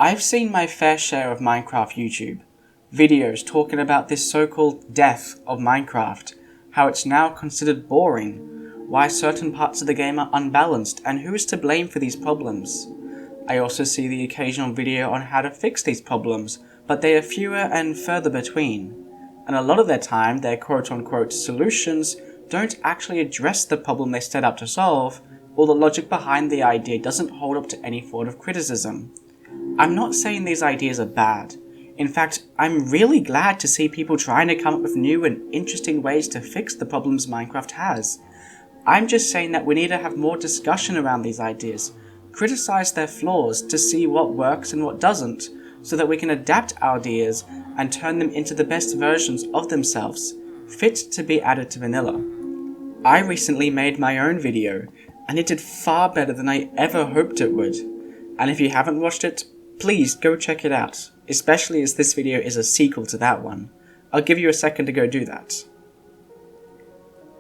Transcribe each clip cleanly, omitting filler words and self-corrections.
I've seen my fair share of Minecraft YouTube, videos talking about this so-called death of Minecraft, how it's now considered boring, why certain parts of the game are unbalanced, and who is to blame for these problems. I also see the occasional video on how to fix these problems, but they are fewer and further between. And a lot of their time, their quote-unquote solutions don't actually address the problem they set out to solve, or the logic behind the idea doesn't hold up to any sort of criticism. I'm not saying these ideas are bad. In fact, I'm really glad to see people trying to come up with new and interesting ways to fix the problems Minecraft has. I'm just saying that we need to have more discussion around these ideas, criticize their flaws to see what works and what doesn't, so that we can adapt our ideas and turn them into the best versions of themselves, fit to be added to vanilla. I recently made my own video, and it did far better than I ever hoped it would. And if you haven't watched it, please go check it out, especially as this video is a sequel to that one. I'll give you a second to go do that.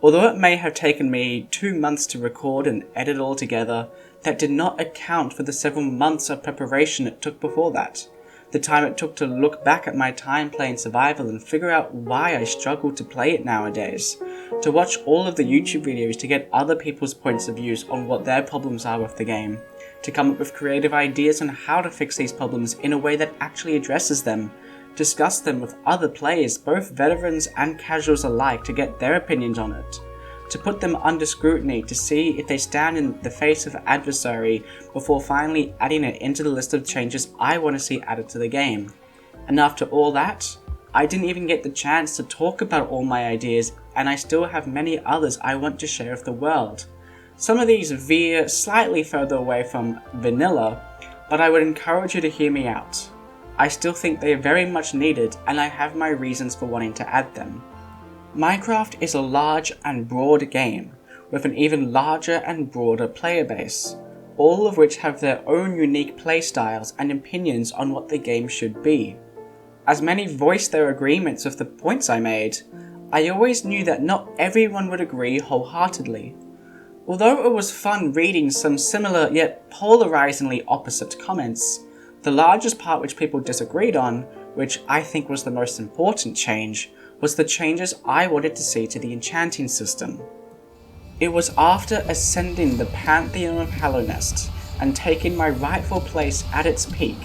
Although it may have taken me 2 months to record and edit all together, that did not account for the several months of preparation it took before that. The time it took to look back at my time playing survival and figure out why I struggle to play it nowadays. To watch all of the YouTube videos to get other people's points of views on what their problems are with the game. To come up with creative ideas on how to fix these problems in a way that actually addresses them. Discuss them with other players, both veterans and casuals alike, to get their opinions on it. To put them under scrutiny to see if they stand in the face of adversary before finally adding it into the list of changes I want to see added to the game. And after all that, I didn't even get the chance to talk about all my ideas, and I still have many others I want to share with the world. Some of these veer slightly further away from vanilla, but I would encourage you to hear me out. I still think they are very much needed, and I have my reasons for wanting to add them. Minecraft is a large and broad game, with an even larger and broader player base, all of which have their own unique playstyles and opinions on what the game should be. As many voiced their agreements with the points I made, I always knew that not everyone would agree wholeheartedly. Although it was fun reading some similar yet polarizingly opposite comments, the largest part which people disagreed on, which I think was the most important change, was the changes I wanted to see to the enchanting system. It was after ascending the pantheon of Hallownest and taking my rightful place at its peak.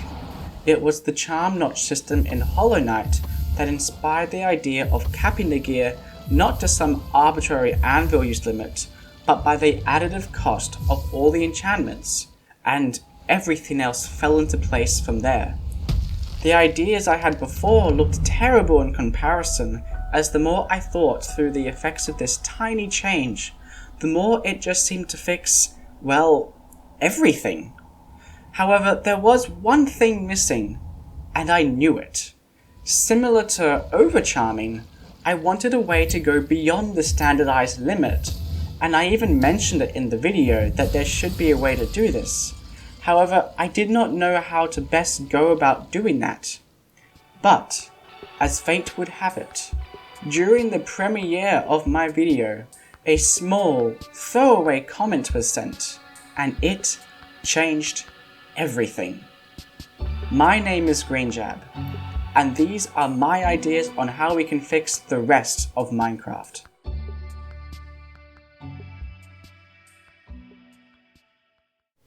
It was the charm notch system in Hollow Knight that inspired the idea of capping the gear not to some arbitrary anvil use limit, but by the additive cost of all the enchantments, and everything else fell into place from there. The ideas I had before looked terrible in comparison, as the more I thought through the effects of this tiny change, the more it just seemed to fix, well, everything. However, there was one thing missing, and I knew it. Similar to overcharming, I wanted a way to go beyond the standardized limit, and I even mentioned it in the video that there should be a way to do this. However, I did not know how to best go about doing that. But, as fate would have it, during the premiere of my video, a small, throwaway comment was sent, and it changed everything. My name is Greenjab, and these are my ideas on how we can fix the rest of Minecraft.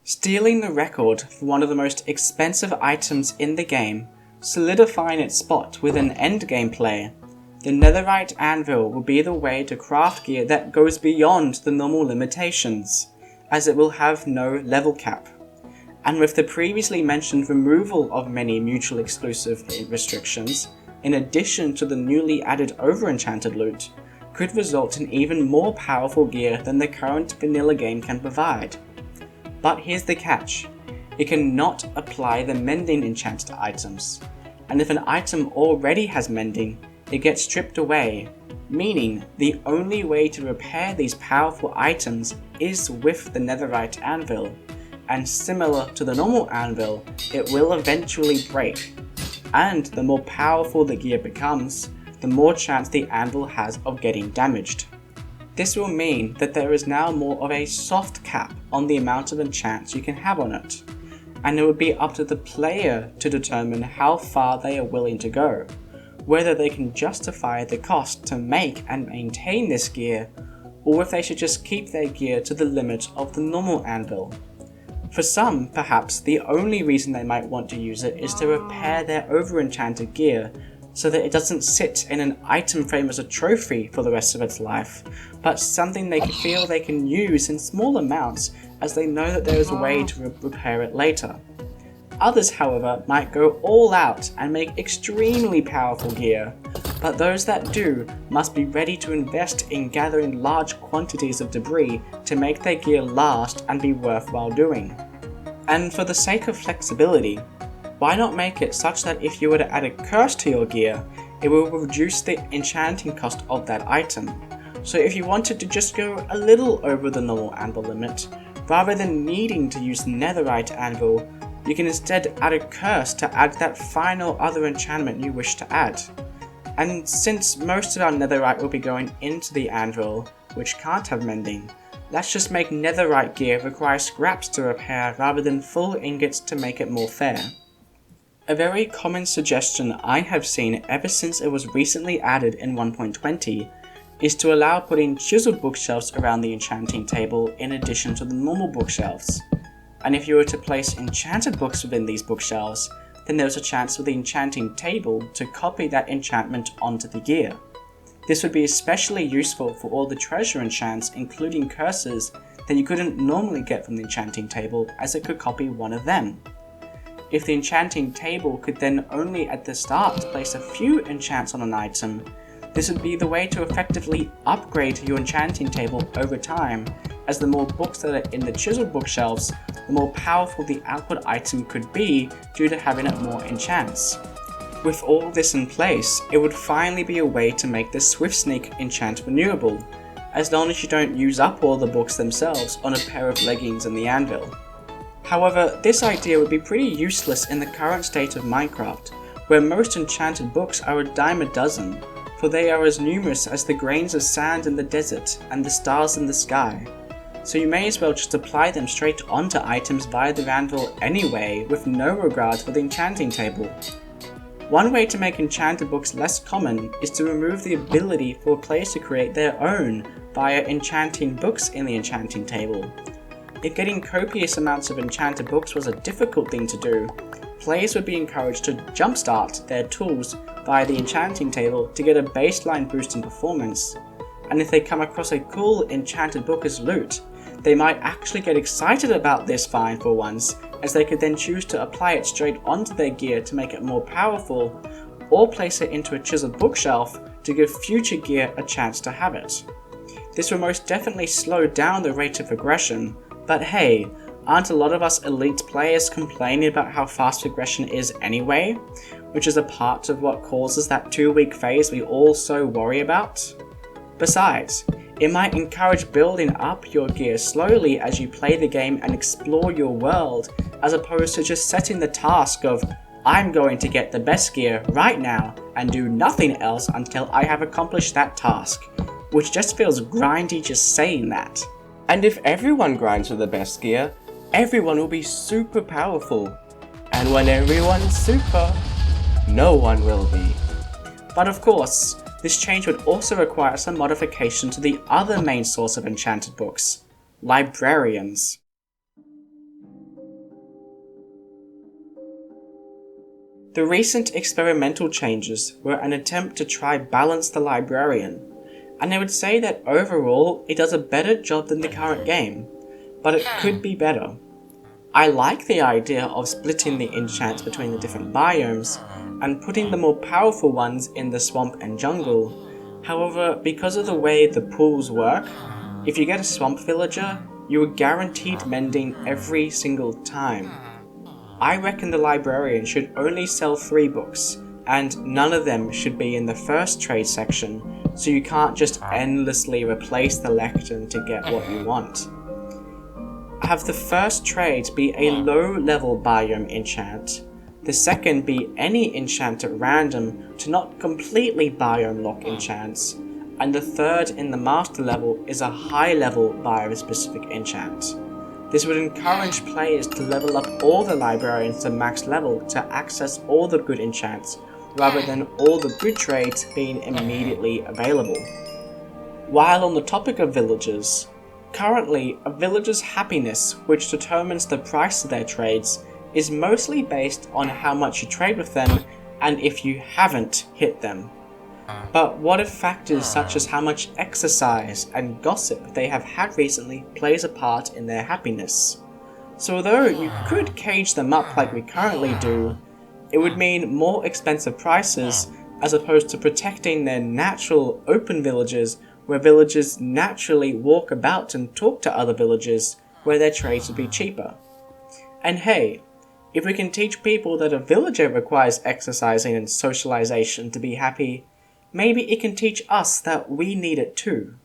Stealing the record for one of the most expensive items in the game, solidifying its spot within endgame play, the netherite anvil will be the way to craft gear that goes beyond the normal limitations, as it will have no level cap. And with the previously mentioned removal of many mutually exclusive restrictions, in addition to the newly added over-enchanted loot, could result in even more powerful gear than the current vanilla game can provide. But here's the catch, it cannot apply the mending enchant to items, and if an item already has mending, it gets stripped away, meaning the only way to repair these powerful items is with the netherite anvil, and similar to the normal anvil, it will eventually break, and the more powerful the gear becomes, the more chance the anvil has of getting damaged. This will mean that there is now more of a soft cap on the amount of enchants you can have on it, and it would be up to the player to determine how far they are willing to go, whether they can justify the cost to make and maintain this gear, or if they should just keep their gear to the limit of the normal anvil. For some, perhaps the only reason they might want to use it is to repair their over-enchanted gear, so that it doesn't sit in an item frame as a trophy for the rest of its life, but something they feel they can use in small amounts as they know that there is a way to repair it later. Others, however, might go all out and make extremely powerful gear, but those that do must be ready to invest in gathering large quantities of debris to make their gear last and be worthwhile doing. And for the sake of flexibility, why not make it such that if you were to add a curse to your gear, it will reduce the enchanting cost of that item. So if you wanted to just go a little over the normal anvil limit, rather than needing to use netherite anvil, you can instead add a curse to add that final other enchantment you wish to add. And since most of our netherite will be going into the anvil, which can't have mending, let's just make netherite gear require scraps to repair rather than full ingots to make it more fair. A very common suggestion I have seen ever since it was recently added in 1.20 is to allow putting chiseled bookshelves around the enchanting table in addition to the normal bookshelves. And if you were to place enchanted books within these bookshelves, then there was a chance for the enchanting table to copy that enchantment onto the gear. This would be especially useful for all the treasure enchants, including curses, that you couldn't normally get from the enchanting table, as it could copy one of them. If the enchanting table could then only at the start place a few enchants on an item, this would be the way to effectively upgrade your enchanting table over time, as the more books that are in the chiseled bookshelves, the more powerful the output item could be due to having it more enchants. With all this in place, it would finally be a way to make the Swift Sneak enchant renewable, as long as you don't use up all the books themselves on a pair of leggings in the anvil. However, this idea would be pretty useless in the current state of Minecraft, where most enchanted books are a dime a dozen, for they are as numerous as the grains of sand in the desert and the stars in the sky. So you may as well just apply them straight onto items via the anvil anyway, with no regard for the enchanting table. One way to make enchanted books less common is to remove the ability for players to create their own via enchanting books in the enchanting table. If getting copious amounts of enchanted books was a difficult thing to do, players would be encouraged to jumpstart their tools via the enchanting table to get a baseline boost in performance, and if they come across a cool enchanted book as loot, they might actually get excited about this find for once, as they could then choose to apply it straight onto their gear to make it more powerful, or place it into a chiseled bookshelf to give future gear a chance to have it. This will most definitely slow down the rate of progression, but hey, aren't a lot of us elite players complaining about how fast progression is anyway, which is a part of what causes that 2-week phase we all so worry about? Besides, it might encourage building up your gear slowly as you play the game and explore your world, as opposed to just setting the task of, I'm going to get the best gear right now and do nothing else until I have accomplished that task, which just feels grindy just saying that. And if everyone grinds for the best gear, everyone will be super powerful. And when everyone's super, no one will be. But of course, this change would also require some modification to the other main source of enchanted books, librarians. The recent experimental changes were an attempt to try balance the librarian, and I would say that overall it does a better job than the current game, but it could be better. I like the idea of splitting the enchants between the different biomes and putting the more powerful ones in the swamp and jungle. However, because of the way the pools work, if you get a swamp villager, you are guaranteed mending every single time. I reckon the librarian should only sell 3 books, and none of them should be in the first trade section, so you can't just endlessly replace the lectern to get what you want. Have the first trade be a low-level biome enchant, the second be any enchant at random to not completely biome lock enchants, and the third in the master level is a high-level biome-specific enchant. This would encourage players to level up all the librarians to max level to access all the good enchants, rather than all the good trades being immediately available. While on the topic of villagers, currently a villager's happiness, which determines the price of their trades, is mostly based on how much you trade with them and if you haven't hit them. But what if factors such as how much exercise and gossip they have had recently plays a part in their happiness? So although you could cage them up like we currently do, it would mean more expensive prices as opposed to protecting their natural open villages where villagers naturally walk about and talk to other villagers where their trades would be cheaper. And hey, if we can teach people that a villager requires exercising and socialization to be happy, maybe it can teach us that we need it too.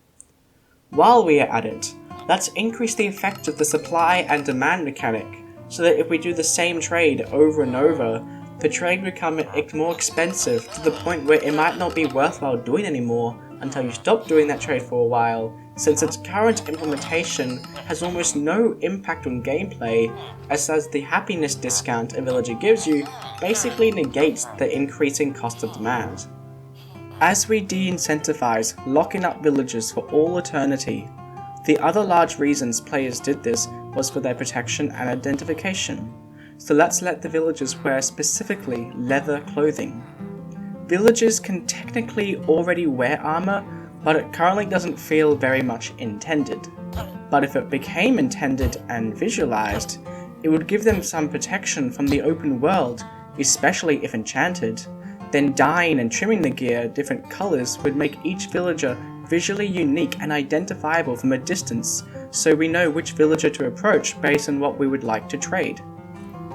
While we are at it, let's increase the effect of the supply and demand mechanic, so that if we do the same trade over and over, the trade will become more expensive to the point where it might not be worthwhile doing anymore until you stop doing that trade for a while, since its current implementation has almost no impact on gameplay, as the happiness discount a villager gives you basically negates the increasing cost of demand. As we de-incentivize locking up villagers for all eternity, the other large reasons players did this was for their protection and identification. So let's let the villagers wear specifically leather clothing. Villagers can technically already wear armor, but it currently doesn't feel very much intended. But if it became intended and visualized, it would give them some protection from the open world, especially if enchanted. Then dyeing and trimming the gear different colors would make each villager visually unique and identifiable from a distance, so we know which villager to approach based on what we would like to trade.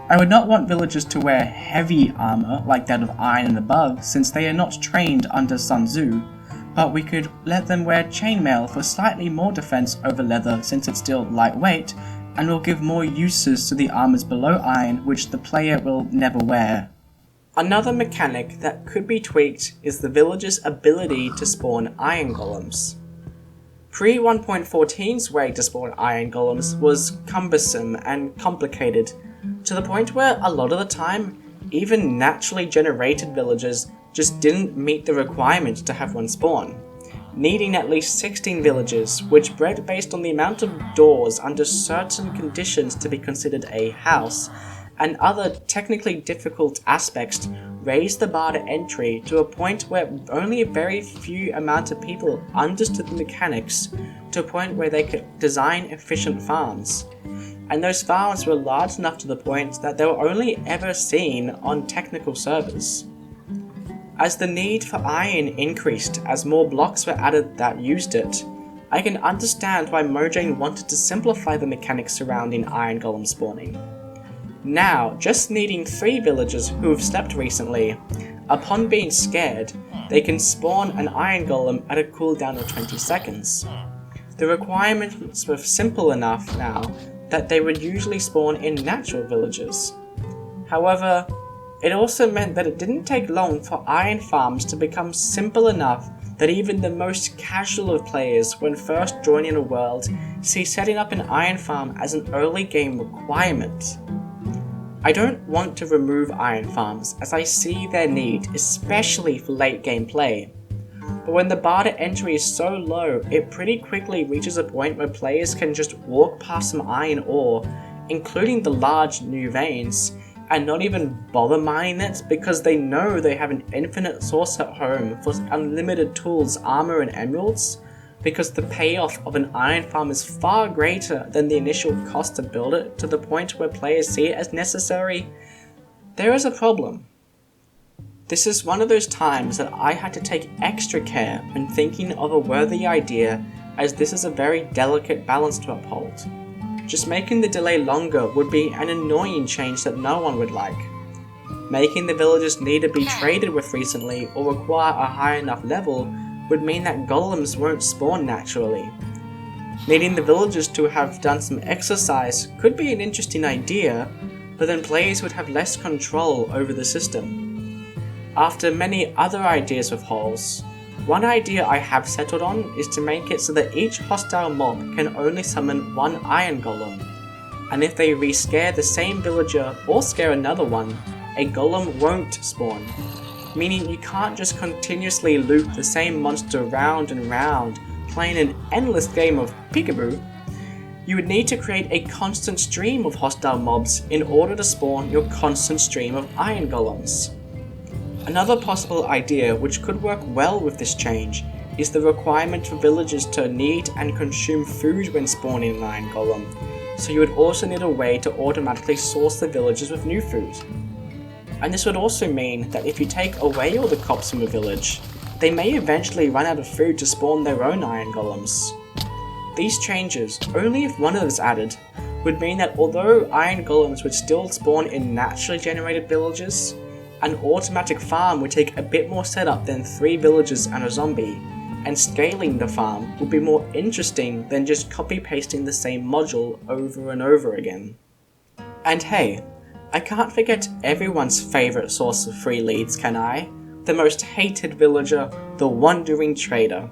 I would not want villagers to wear heavy armor like that of iron and above, since they are not trained under Sun Tzu, but we could let them wear chainmail for slightly more defense over leather since it's still lightweight, and will give more uses to the armors below iron which the player will never wear. Another mechanic that could be tweaked is the villager's ability to spawn iron golems. Pre 1.14's way to spawn iron golems was cumbersome and complicated, to the point where a lot of the time, even naturally generated villagers just didn't meet the requirement to have one spawn, needing at least 16 villagers, which bred based on the amount of doors under certain conditions to be considered a house, and other technically difficult aspects raised the bar to entry to a point where only a very few amount of people understood the mechanics, to a point where they could design efficient farms. And those farms were large enough to the point that they were only ever seen on technical servers. As the need for iron increased as more blocks were added that used it, I can understand why Mojang wanted to simplify the mechanics surrounding iron golem spawning. Now, just needing 3 villagers who have slept recently, upon being scared, they can spawn an iron golem at a cooldown of 20 seconds. The requirements were simple enough now that they would usually spawn in natural villages. However, it also meant that it didn't take long for iron farms to become simple enough that even the most casual of players, when first joining a world, see setting up an iron farm as an early game requirement. I don't want to remove iron farms, as I see their need, especially for late game play. But when the bar to entry is so low, it pretty quickly reaches a point where players can just walk past some iron ore, including the large new veins, and not even bother mining it because they know they have an infinite source at home for unlimited tools, armor, and emeralds, because the payoff of an iron farm is far greater than the initial cost to build it, to the point where players see it as necessary. There is a problem. This is one of those times that I had to take extra care when thinking of a worthy idea, as this is a very delicate balance to uphold. Just making the delay longer would be an annoying change that no one would like. Making the villagers need to be traded with recently or require a high enough level would mean that golems won't spawn naturally. Needing the villagers to have done some exercise could be an interesting idea, but then players would have less control over the system. After many other ideas with holes, one idea I have settled on is to make it so that each hostile mob can only summon one iron golem. and if they rescare the same villager or scare another one, a golem won't spawn, meaning you can't just continuously loop the same monster round and round, playing an endless game of peekaboo. You would need to create a constant stream of hostile mobs in order to spawn your constant stream of iron golems. Another possible idea which could work well with this change is the requirement for villagers to need and consume food when spawning an iron golem, so you would also need a way to automatically source the villagers with new food. And this would also mean that if you take away all the crops from a village, they may eventually run out of food to spawn their own iron golems. These changes, only if one of them is added, would mean that although iron golems would still spawn in naturally generated villages, an automatic farm would take a bit more setup than 3 villagers and a zombie, and scaling the farm would be more interesting than just copy-pasting the same module over and over again. And hey, I can't forget everyone's favourite source of free leads, can I? The most hated villager, the Wandering Trader.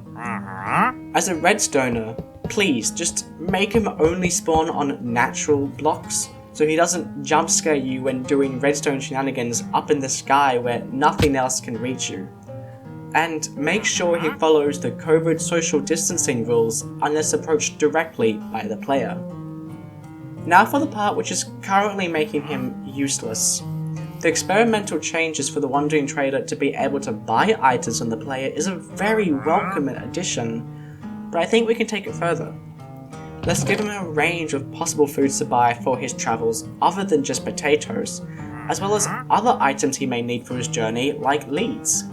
As a redstoner, please just make him only spawn on natural blocks, so he doesn't jump scare you when doing redstone shenanigans up in the sky where nothing else can reach you. And make sure he follows the COVID social distancing rules unless approached directly by the player. Now for the part which is currently making him useless. The experimental changes for the Wandering Trader to be able to buy items from the player is a very welcome addition, but I think we can take it further. Let's give him a range of possible foods to buy for his travels other than just potatoes, as well as other items he may need for his journey like leads.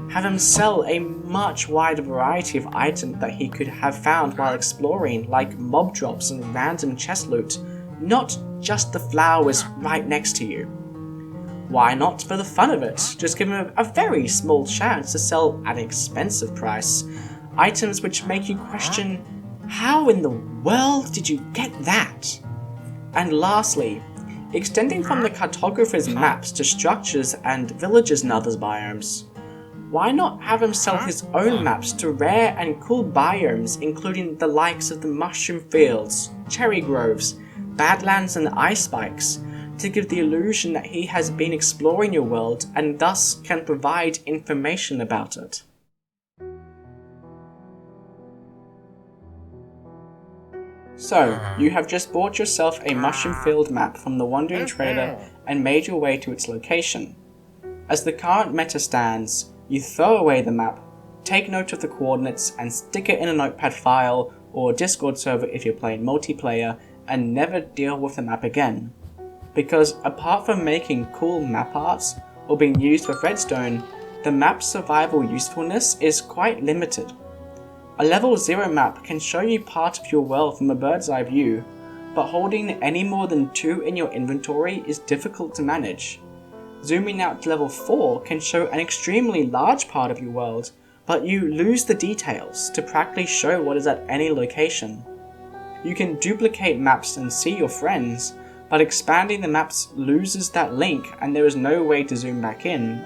Have him sell a much wider variety of items that he could have found while exploring, like mob drops and random chest loot, not just the flowers right next to you. Why not for the fun of it? Just give him a very small chance to sell at an expensive price items which make you question, how in the world did you get that? And lastly, extending from the cartographer's maps to structures and villages and others biomes. Why not have him sell his own maps to rare and cool biomes, including the likes of the mushroom fields, cherry groves, badlands and ice spikes, to give the illusion that he has been exploring your world and thus can provide information about it. So, you have just bought yourself a mushroom-filled map from the Wandering Trader and made your way to its location. As the current meta stands, you throw away the map, take note of the coordinates and stick it in a notepad file or Discord server if you're playing multiplayer, and never deal with the map again. Because apart from making cool map arts or being used with redstone, the map's survival usefulness is quite limited. A level 0 map can show you part of your world from a bird's eye view, but holding any more than 2 in your inventory is difficult to manage. Zooming out to level 4 can show an extremely large part of your world, but you lose the details to practically show what is at any location. You can duplicate maps and see your friends, but expanding the maps loses that link and there is no way to zoom back in.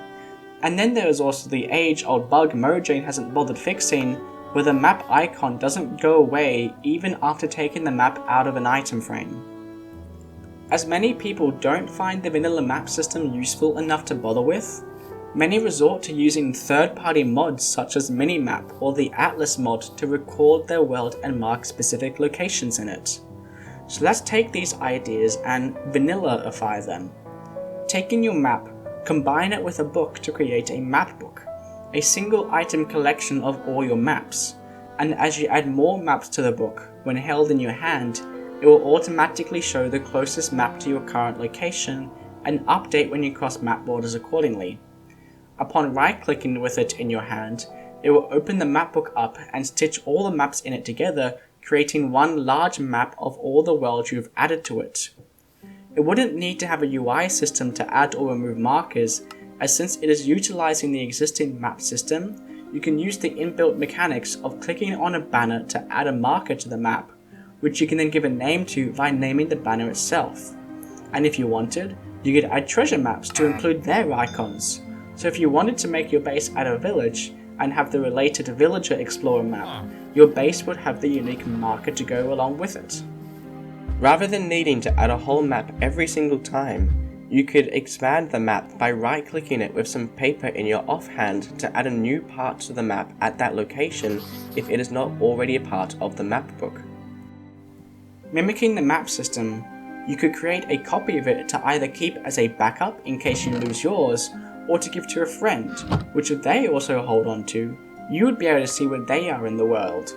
And then there is also the age-old bug Mojang hasn't bothered fixing, where the map icon doesn't go away even after taking the map out of an item frame. As many people don't find the vanilla map system useful enough to bother with, many resort to using third-party mods such as Minimap or the Atlas mod to record their world and mark specific locations in it. So let's take these ideas and vanilla-ify them. Taking your map, combine it with a book to create a map book, a single item collection of all your maps, and as you add more maps to the book, when held in your hand, it will automatically show the closest map to your current location and update when you cross map borders accordingly. Upon right-clicking with it in your hand, it will open the map book up and stitch all the maps in it together, creating one large map of all the worlds you've added to it. It wouldn't need to have a UI system to add or remove markers, as since it is utilizing the existing map system, you can use the inbuilt mechanics of clicking on a banner to add a marker to the map, which you can then give a name to by naming the banner itself. And if you wanted, you could add treasure maps to include their icons. So if you wanted to make your base at a village and have the related villager explorer map, your base would have the unique marker to go along with it. Rather than needing to add a whole map every single time, you could expand the map by right-clicking it with some paper in your offhand to add a new part to the map at that location if it is not already a part of the map book. Mimicking the map system, you could create a copy of it to either keep as a backup in case you lose yours, or to give to a friend, which if they also hold on to, you would be able to see where they are in the world.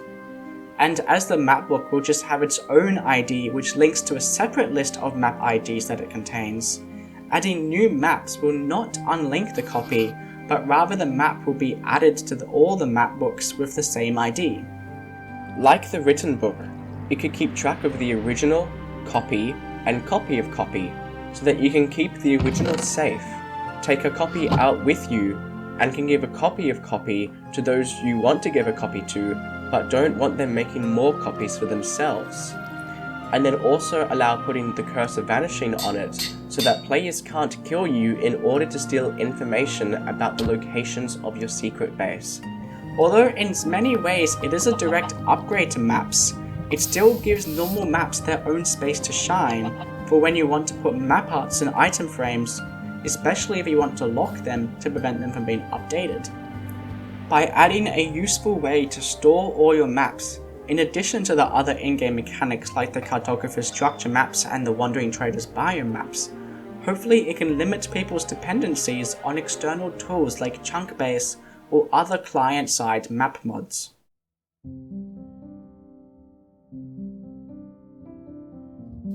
And as the map book will just have its own ID which links to a separate list of map IDs that it contains, adding new maps will not unlink the copy, but rather the map will be added to all the map books with the same ID. Like the written book, it could keep track of the original, copy, and copy of copy, so that you can keep the original safe, take a copy out with you, and can give a copy of copy to those you want to give a copy to, but don't want them making more copies for themselves. And then also allow putting the curse of vanishing on it, so that players can't kill you in order to steal information about the locations of your secret base. Although in many ways it is a direct upgrade to maps, it still gives normal maps their own space to shine for when you want to put map arts in item frames, especially if you want to lock them to prevent them from being updated. By adding a useful way to store all your maps, in addition to the other in-game mechanics like the cartographer's structure maps and the wandering trader's biome maps, hopefully it can limit people's dependencies on external tools like Chunkbase or other client-side map mods.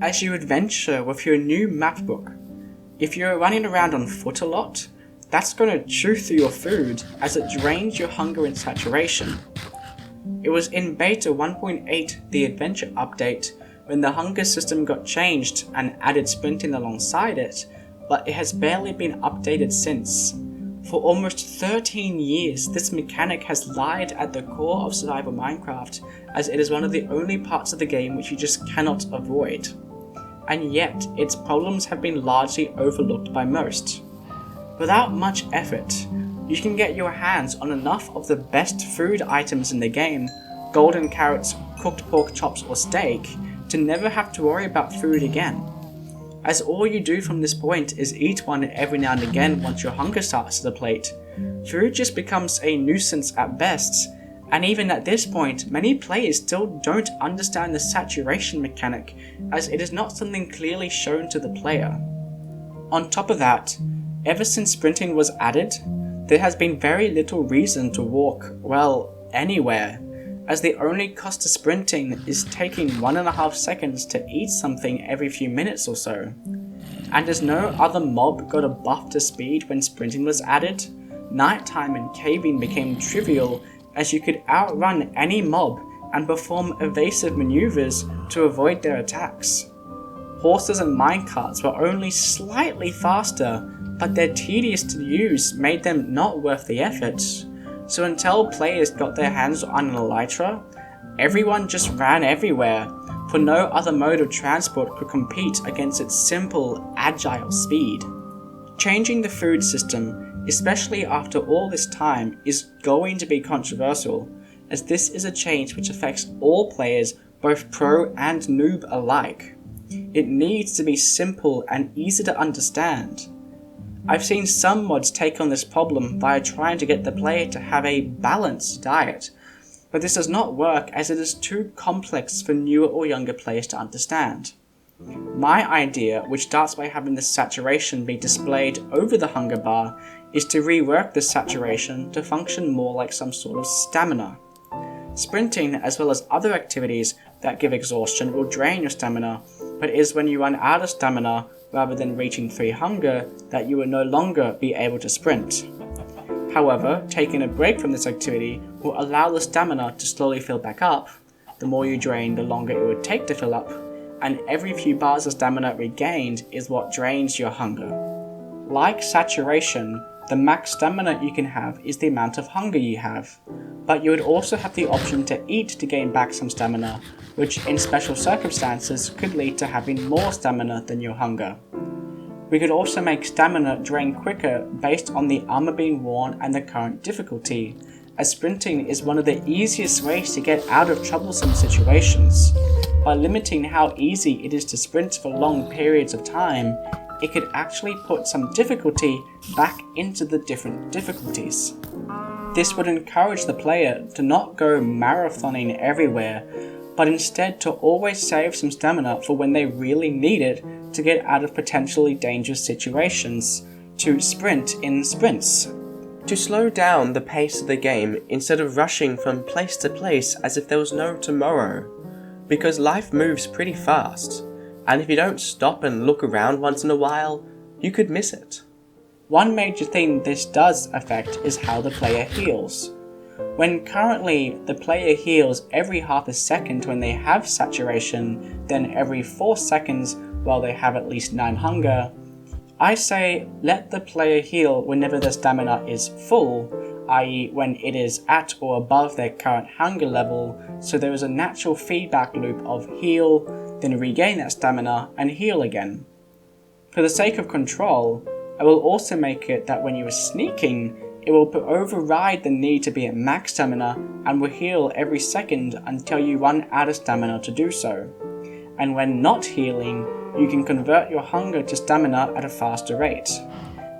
As you adventure with your new map book, if you're running around on foot a lot, that's going to chew through your food as it drains your hunger and saturation. It was in beta 1.8, the adventure update, when the hunger system got changed and added sprinting alongside it, but it has barely been updated since. For almost 13 years, this mechanic has lied at the core of survival Minecraft, as it is one of the only parts of the game which you just cannot avoid. And yet, its problems have been largely overlooked by most. Without much effort, you can get your hands on enough of the best food items in the game, golden carrots, cooked pork chops or steak, to never have to worry about food again. As all you do from this point is eat one every now and again once your hunger starts to deplete, food just becomes a nuisance at best, and even at this point, many players still don't understand the saturation mechanic, as it is not something clearly shown to the player. On top of that, ever since sprinting was added, there has been very little reason to walk, well, anywhere, as the only cost to sprinting is taking 1.5 seconds to eat something every few minutes or so. And as no other mob got a buff to speed when sprinting was added, nighttime and caving became trivial, as you could outrun any mob and perform evasive maneuvers to avoid their attacks. Horses and minecarts were only slightly faster, but their tedious to use made them not worth the effort. So until players got their hands on an elytra, everyone just ran everywhere, for no other mode of transport could compete against its simple, agile speed. Changing the food system, especially after all this time, is going to be controversial, as this is a change which affects all players, both pro and noob alike. It needs to be simple and easy to understand. I've seen some mods take on this problem via trying to get the player to have a balanced diet, but this does not work as it is too complex for newer or younger players to understand. My idea, which starts by having the saturation be displayed over the hunger bar, is to rework the saturation to function more like some sort of stamina. Sprinting, as well as other activities that give exhaustion, will drain your stamina, but it is when you run out of stamina, rather than reaching 3 hunger, that you will no longer be able to sprint. However, taking a break from this activity will allow the stamina to slowly fill back up. The more you drain, the longer it would take to fill up, and every few bars of stamina regained is what drains your hunger. Like saturation, the max stamina you can have is the amount of hunger you have, but you would also have the option to eat to gain back some stamina, which in special circumstances could lead to having more stamina than your hunger. We could also make stamina drain quicker based on the armor being worn and the current difficulty, as sprinting is one of the easiest ways to get out of troublesome situations. By limiting how easy it is to sprint for long periods of time, it could actually put some difficulty back into the different difficulties. This would encourage the player to not go marathoning everywhere, but instead to always save some stamina for when they really need it to get out of potentially dangerous situations, to sprint in sprints. To slow down the pace of the game instead of rushing from place to place as if there was no tomorrow, because life moves pretty fast, and if you don't stop and look around once in a while, you could miss it. One major thing this does affect is how the player heals. When currently the player heals every half a second when they have saturation, then every 4 seconds while they have at least 9 hunger, I say let the player heal whenever their stamina is full, i.e. when it is at or above their current hunger level, so there is a natural feedback loop of heal, then regain that stamina and heal again. For the sake of control, I will also make it that when you are sneaking, it will override the need to be at max stamina and will heal every second until you run out of stamina to do so. And when not healing, you can convert your hunger to stamina at a faster rate.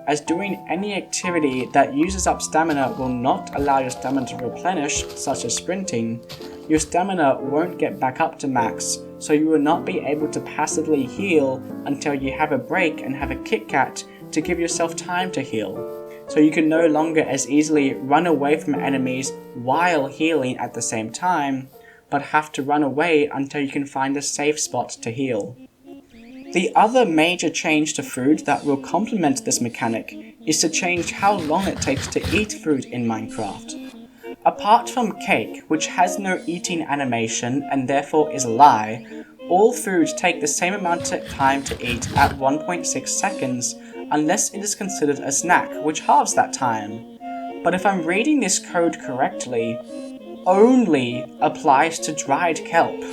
As doing any activity that uses up stamina will not allow your stamina to replenish, such as sprinting, your stamina won't get back up to max, so you will not be able to passively heal until you have a break and have a Kit Kat to give yourself time to heal. So you can no longer as easily run away from enemies while healing at the same time, but have to run away until you can find a safe spot to heal. The other major change to food that will complement this mechanic is to change how long it takes to eat food in Minecraft. Apart from cake, which has no eating animation and therefore is a lie, all foods take the same amount of time to eat at 1.6 seconds unless it is considered a snack, which halves that time. But if I'm reading this code correctly, only applies to dried kelp.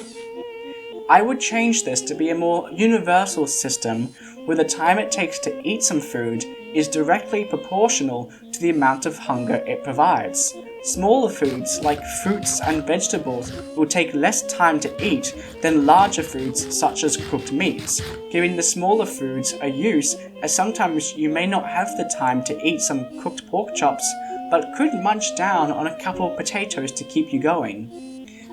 I would change this to be a more universal system where the time it takes to eat some food is directly proportional to the amount of hunger it provides. Smaller foods like fruits and vegetables will take less time to eat than larger foods such as cooked meats, giving the smaller foods a use as sometimes you may not have the time to eat some cooked pork chops but could munch down on a couple of potatoes to keep you going.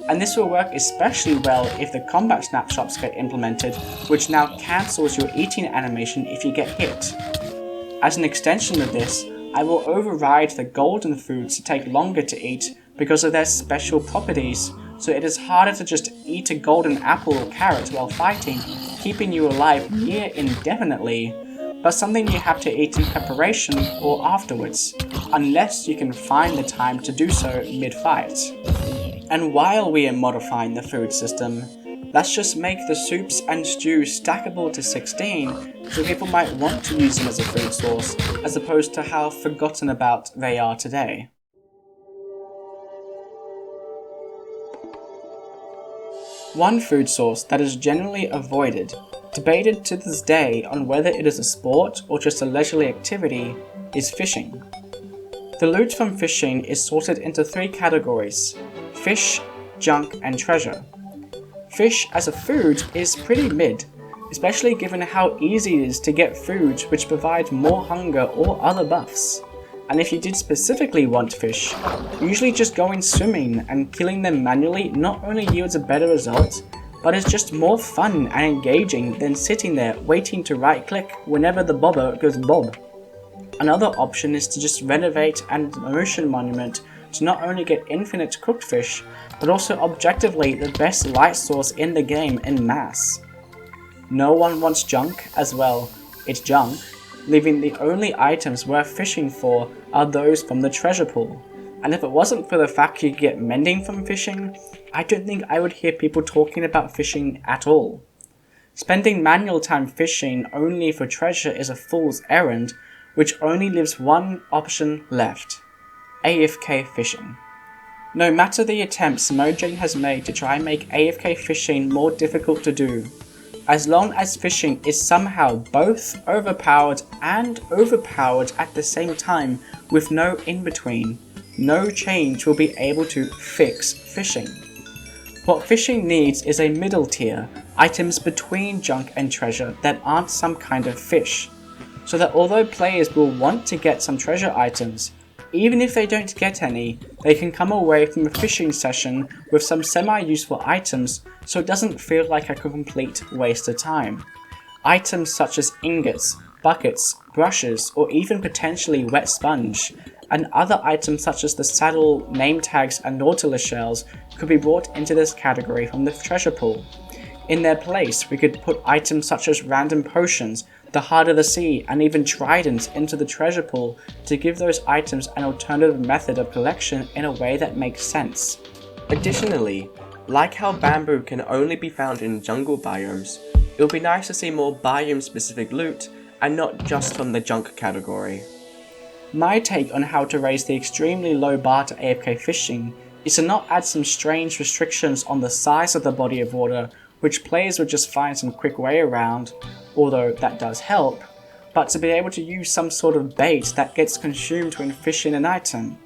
And this will work especially well if the combat snapshots get implemented, which now cancels your eating animation if you get hit. As an extension of this, I will override the golden foods to take longer to eat because of their special properties, so it is harder to just eat a golden apple or carrot while fighting, keeping you alive near indefinitely, but something you have to eat in preparation or afterwards, unless you can find the time to do so mid-fight. And while we are modifying the food system, let's just make the soups and stews stackable to 16 so people might want to use them as a food source, as opposed to how forgotten about they are today. One food source that is generally avoided, debated to this day on whether it is a sport or just a leisurely activity, is fishing. The loot from fishing is sorted into 3 categories: fish, junk, and treasure. Fish as a food is pretty mid, especially given how easy it is to get foods which provide more hunger or other buffs. And if you did specifically want fish, usually just going swimming and killing them manually not only yields a better result, but is just more fun and engaging than sitting there waiting to right click whenever the bobber goes bob. Another option is to just renovate an ocean monument to not only get infinite cooked fish, but also objectively the best light source in the game en masse. No one wants junk as well, it's junk, leaving the only items worth fishing for are those from the treasure pool. And if it wasn't for the fact you could get mending from fishing, I don't think I would hear people talking about fishing at all. Spending manual time fishing only for treasure is a fool's errand, which only leaves one option left: AFK fishing. No matter the attempts Mojang has made to try and make AFK fishing more difficult to do, as long as fishing is somehow both overpowered and overpowered at the same time with no in-between, no change will be able to fix fishing. What fishing needs is a middle tier, items between junk and treasure that aren't some kind of fish, so that although players will want to get some treasure items, even if they don't get any, they can come away from a fishing session with some semi-useful items so it doesn't feel like a complete waste of time. Items such as ingots, buckets, brushes, or even potentially wet sponge, and other items such as the saddle, name tags, and nautilus shells could be brought into this category from the treasure pool. In their place, we could put items such as random potions, the heart of the sea, and even tridents into the treasure pool to give those items an alternative method of collection in a way that makes sense. Additionally, like how bamboo can only be found in jungle biomes, it would be nice to see more biome-specific loot and not just from the junk category. My take on how to raise the extremely low bar to AFK fishing is to not add some strange restrictions on the size of the body of water which players would just find some quick way around, although that does help, but to be able to use some sort of bait that gets consumed when fishing an item.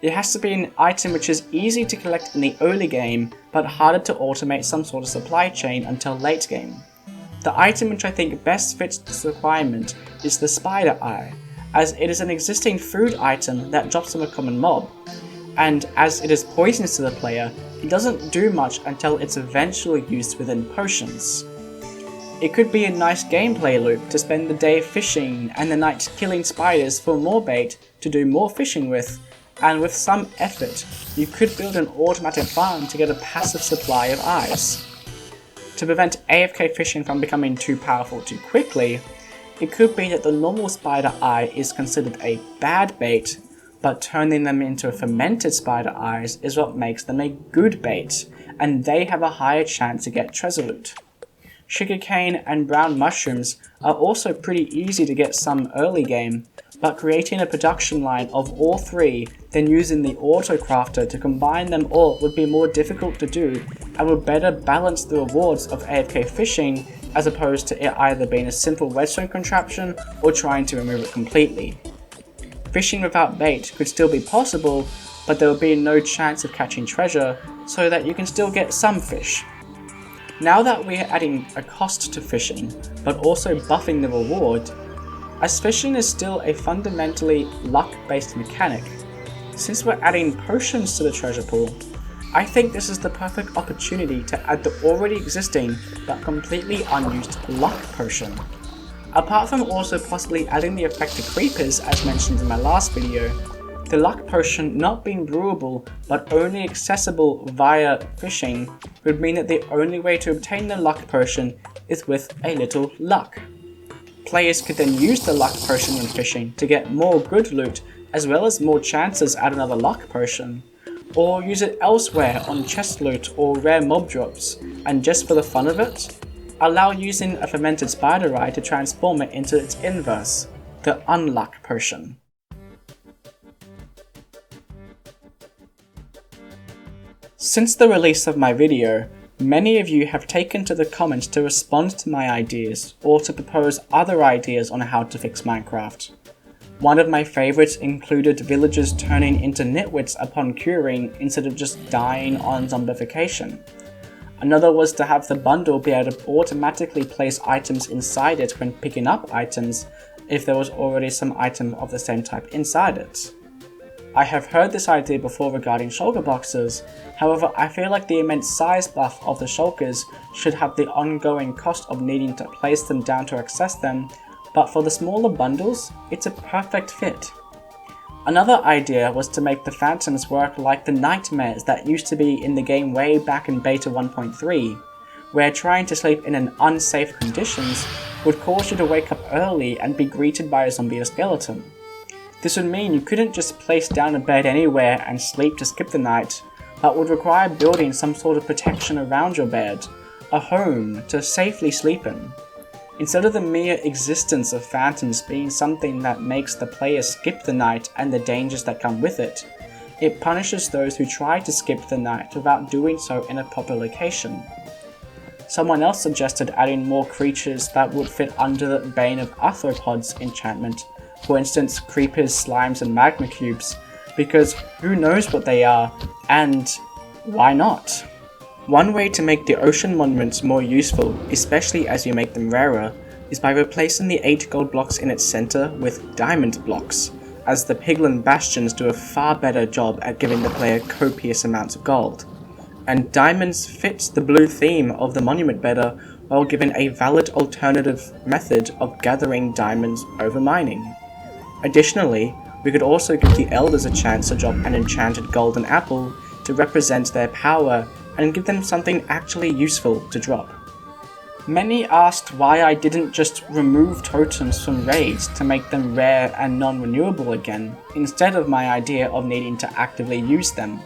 It has to be an item which is easy to collect in the early game, but harder to automate some sort of supply chain until late game. The item which I think best fits this requirement is the spider eye, as it is an existing food item that drops from a common mob, and as it is poisonous to the player, it doesn't do much until it's eventually used within potions. It could be a nice gameplay loop to spend the day fishing and the night killing spiders for more bait to do more fishing with, and with some effort, you could build an automatic farm to get a passive supply of eyes. To prevent AFK fishing from becoming too powerful too quickly, it could be that the normal spider eye is considered a bad bait, but turning them into fermented spider eyes is what makes them a good bait, and they have a higher chance to get treasure loot. Sugarcane and brown mushrooms are also pretty easy to get some early game, but creating a production line of all three, then using the auto crafter to combine them all would be more difficult to do and would better balance the rewards of AFK fishing as opposed to it either being a simple redstone contraption or trying to remove it completely. Fishing without bait could still be possible, but there would be no chance of catching treasure, so that you can still get some fish. Now that we are adding a cost to fishing, but also buffing the reward, as fishing is still a fundamentally luck-based mechanic, since we're adding potions to the treasure pool, I think this is the perfect opportunity to add the already existing but completely unused luck potion. Apart from also possibly adding the effect to creepers as mentioned in my last video, the luck potion not being brewable but only accessible via fishing would mean that the only way to obtain the luck potion is with a little luck. Players could then use the luck potion when fishing to get more good loot as well as more chances at another luck potion, or use it elsewhere on chest loot or rare mob drops, and just for the fun of it, allow using a fermented spider eye to transform it into its inverse, the unluck potion. Since the release of my video, many of you have taken to the comments to respond to my ideas or to propose other ideas on how to fix Minecraft. One of my favourites included villagers turning into nitwits upon curing instead of just dying on zombification. Another was to have the bundle be able to automatically place items inside it when picking up items if there was already some item of the same type inside it. I have heard this idea before regarding shulker boxes, however I feel like the immense size buff of the shulkers should have the ongoing cost of needing to place them down to access them, but for the smaller bundles, it's a perfect fit. Another idea was to make the phantoms work like the nightmares that used to be in the game way back in beta 1.3, where trying to sleep in an unsafe conditions would cause you to wake up early and be greeted by a zombie or skeleton. This would mean you couldn't just place down a bed anywhere and sleep to skip the night, but would require building some sort of protection around your bed, a home to safely sleep in. Instead of the mere existence of phantoms being something that makes the player skip the night and the dangers that come with it, it punishes those who try to skip the night without doing so in a proper location. Someone else suggested adding more creatures that would fit under the Bane of Arthropods enchantment, for instance creepers, slimes and magma cubes, because who knows what they are, and why not? One way to make the ocean monuments more useful, especially as you make them rarer, is by replacing the 8 gold blocks in its center with diamond blocks, as the piglin bastions do a far better job at giving the player copious amounts of gold. And diamonds fit the blue theme of the monument better while giving a valid alternative method of gathering diamonds over mining. Additionally, we could also give the elders a chance to drop an enchanted golden apple to represent their power and give them something actually useful to drop. Many asked why I didn't just remove totems from raids to make them rare and non-renewable again, instead of my idea of needing to actively use them.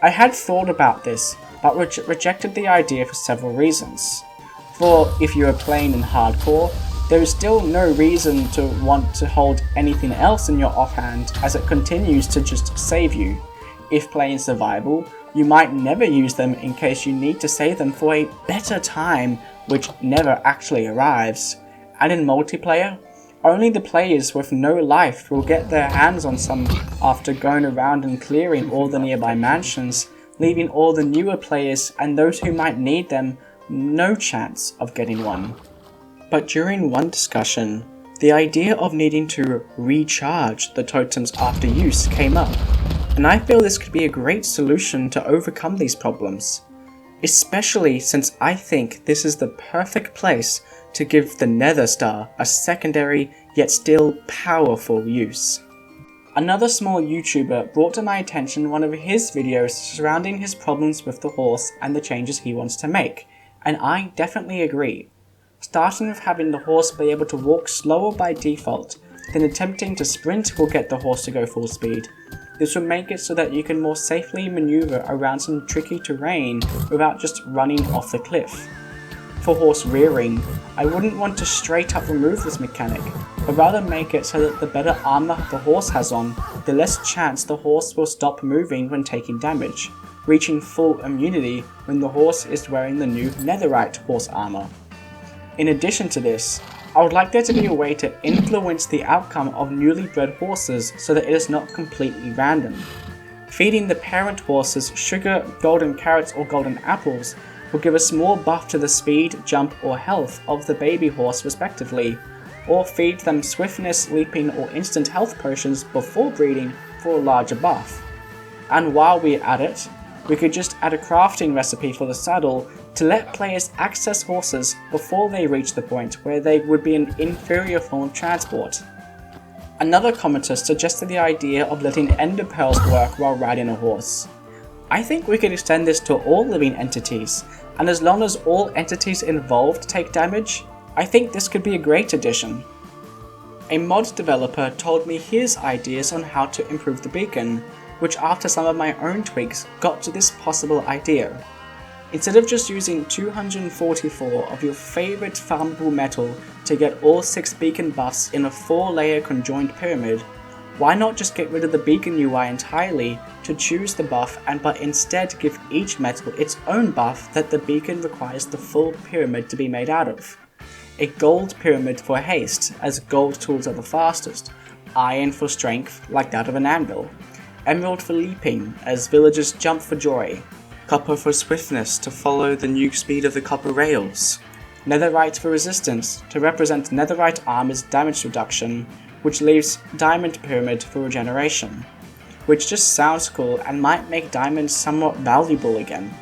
I had thought about this, but rejected the idea for several reasons. For if you are playing in hardcore, there is still no reason to want to hold anything else in your offhand, as it continues to just save you. If playing survival, you might never use them in case you need to save them for a better time, which never actually arrives. And in multiplayer, only the players with no life will get their hands on some after going around and clearing all the nearby mansions, leaving all the newer players and those who might need them no chance of getting one. But during one discussion, the idea of needing to recharge the totems after use came up, and I feel this could be a great solution to overcome these problems. Especially since I think this is the perfect place to give the Nether Star a secondary yet still powerful use. Another small YouTuber brought to my attention one of his videos surrounding his problems with the horse and the changes he wants to make, and I definitely agree. Starting with having the horse be able to walk slower by default, then attempting to sprint will get the horse to go full speed. This will make it so that you can more safely maneuver around some tricky terrain without just running off the cliff. For horse rearing, I wouldn't want to straight up remove this mechanic, but rather make it so that the better armor the horse has on, the less chance the horse will stop moving when taking damage, reaching full immunity when the horse is wearing the new netherite horse armor. In addition to this, I would like there to be a way to influence the outcome of newly bred horses so that it is not completely random. Feeding the parent horses sugar, golden carrots or golden apples will give a small buff to the speed, jump or health of the baby horse respectively, or feed them swiftness, leaping or instant health potions before breeding for a larger buff. And while we're at it, we could just add a crafting recipe for the saddle to let players access horses before they reach the point where they would be an inferior form of transport. Another commenter suggested the idea of letting ender pearls work while riding a horse. I think we could extend this to all living entities, and as long as all entities involved take damage, I think this could be a great addition. A mod developer told me his ideas on how to improve the beacon, which after some of my own tweaks got to this possible idea. Instead of just using 244 of your favorite farmable metal to get all 6 beacon buffs in a 4-layer conjoined pyramid, why not just get rid of the beacon UI entirely to choose the buff but instead give each metal its own buff that the beacon requires the full pyramid to be made out of. A gold pyramid for haste, as gold tools are the fastest, iron for strength, like that of an anvil, emerald for leaping, as villagers jump for joy, copper for swiftness to follow the new speed of the copper rails, netherite for resistance to represent netherite armor's damage reduction, which leaves diamond pyramid for regeneration, which just sounds cool and might make diamonds somewhat valuable again.